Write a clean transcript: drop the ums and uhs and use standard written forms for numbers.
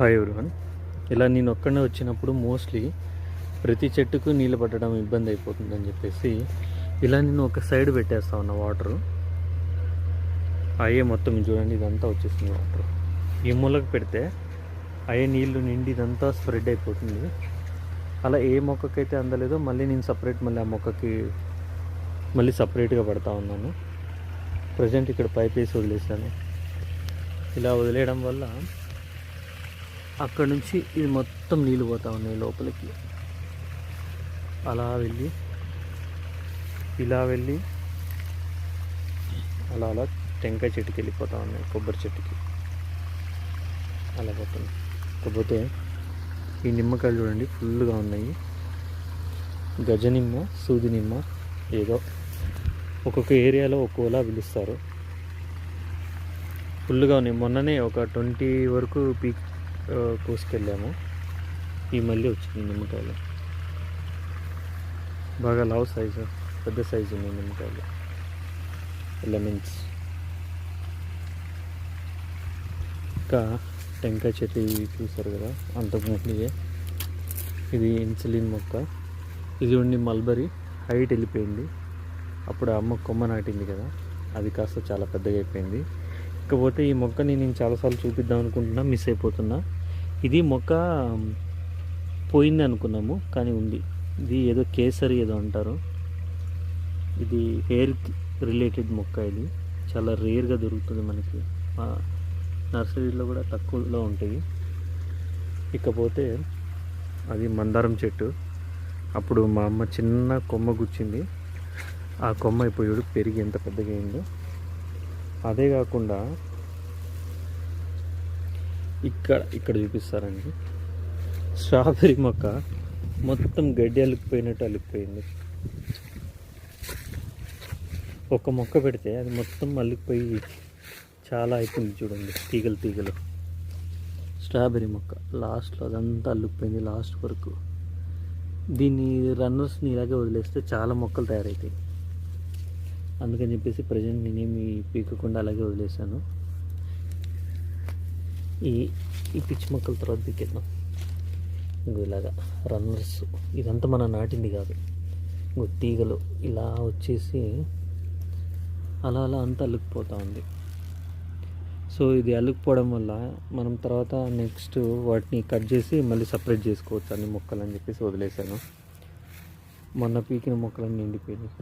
Hi everyone. ఇలా నేను ఒక్కడే వచ్చినప్పుడు మోస్ట్లీ ప్రతి చెట్టుకు నీళ్ళు పట్టడం ఇబ్బంది అయిపోతుందని చెప్పేసి ఇలా నేను ఒక సైడ్ పెట్టేస్తా ఉన్నా వాటరు. అయ్యే మొత్తం చూడండి, ఇదంతా వచ్చేస్తుంది వాటర్. ఈ మూలకు పెడితే అయ్యే నీళ్ళు నిండి ఇదంతా స్ప్రెడ్ అయిపోతుంది. అలా ఏ మొక్కకైతే అందలేదో మళ్ళీ నేను మళ్ళీ ఆ మొక్కకి మళ్ళీ సపరేట్గా పడతా ఉన్నాను. ప్రజెంట్ ఇక్కడ పైప్ వేసి వదిలేసాను. ఇలా వదిలేయడం వల్ల అక్కడ నుంచి ఇది మొత్తం నీళ్ళు పోతూ ఉన్నాయి లోపలికి. అలా వెళ్ళి ఇలా వెళ్ళి అలా అలా టెంకాయ చెట్టుకి వెళ్ళిపోతూ ఉన్నాయి, కొబ్బరి చెట్టుకి అలా పోతుంది. కాకపోతే ఈ నిమ్మకాయలు చూడండి ఫుల్గా ఉన్నాయి. గజ నిమ్మ, సూది నిమ్మ, ఏదో ఒక్కొక్క ఏరియాలో ఒక్కోలా పిలుస్తారు. ఫుల్గా ఉన్నాయి. మొన్ననే ఒక 20 వరకు కోసుకెళ్ళాము. ఈ మళ్ళీ వచ్చింది నిమ్మకాయలు. బాగా లావు సైజు, పెద్ద సైజు ఉన్నాయి నిమ్మకాయలు. లెమన్స్. ఇంకా టెంకాయ చెట్టు చూసారు కదా, అంతకుముందుగా ఇది ఇన్సులిన్ మొక్క. ఇది ఉండి మల్బరీ హైట్ వెళ్ళిపోయింది. అప్పుడు అమ్మ కొమ్మ నాటింది కదా, అది కాస్త చాలా పెద్దగా అయిపోయింది. ఇకపోతే ఈ మొక్కని నేను చాలాసార్లు చూపిద్దాం అనుకుంటున్నా, మిస్ అయిపోతున్నా. ఇది మొక్క పోయింది అనుకున్నాము, కానీ ఉంది. ఇది ఏదో కేసరి ఏదో అంటారు. ఇది హెయిర్ రిలేటెడ్ మొక్క. ఇది చాలా రేర్గా దొరుకుతుంది మనకి, నర్సరీలో కూడా తక్కువలో ఉంటాయి. ఇకపోతే అది మందారం చెట్టు. అప్పుడు మా అమ్మ చిన్న కొమ్మ గుచ్చింది. ఆ కొమ్మ ఇప్పుడు పెరిగి ఎంత పెద్దగా అయిందో. అదే కాకుండా ఇక్కడ చూపిస్తారండి, స్ట్రాబెర్రీ మొక్క మొత్తం గడ్డి అల్లుకుపోయినట్టు అల్లుకుపోయింది. ఒక మొక్క పెడితే అది మొత్తం అల్లుకుపోయి చాలా అయిపోయింది చూడండి, తీగలు తీగలు. స్ట్రాబెర్రీ మొక్క లాస్ట్లో అదంతా అల్లుకుపోయింది లాస్ట్ వరకు. దీన్ని రన్నర్స్ని ఇలాగే వదిలేస్తే చాలా మొక్కలు తయారవుతాయి. అందుకని చెప్పేసి ప్రజెంట్ నేనేమి పీకకుండా అలాగే వదిలేసాను. ఈ పిచ్చి మొక్కల తర్వాత పీకేద్దాం. ఇంకో ఇలాగా రన్నర్స్, ఇదంతా మనం నాటింది కాదు, ఇంకో తీగలు ఇలా వచ్చేసి అలా అలా అంతా అల్లుకుపోతూ ఉంది. సో ఇది అల్లుకుపోవడం వల్ల మనం తర్వాత నెక్స్ట్ వాటిని కట్ చేసి మళ్ళీ సపరేట్ చేసుకోవచ్చు అన్ని మొక్కలు అని చెప్పేసి వదిలేసాను. మొన్న పీకిన మొక్కలన్నీ నిండిపోయినాయి.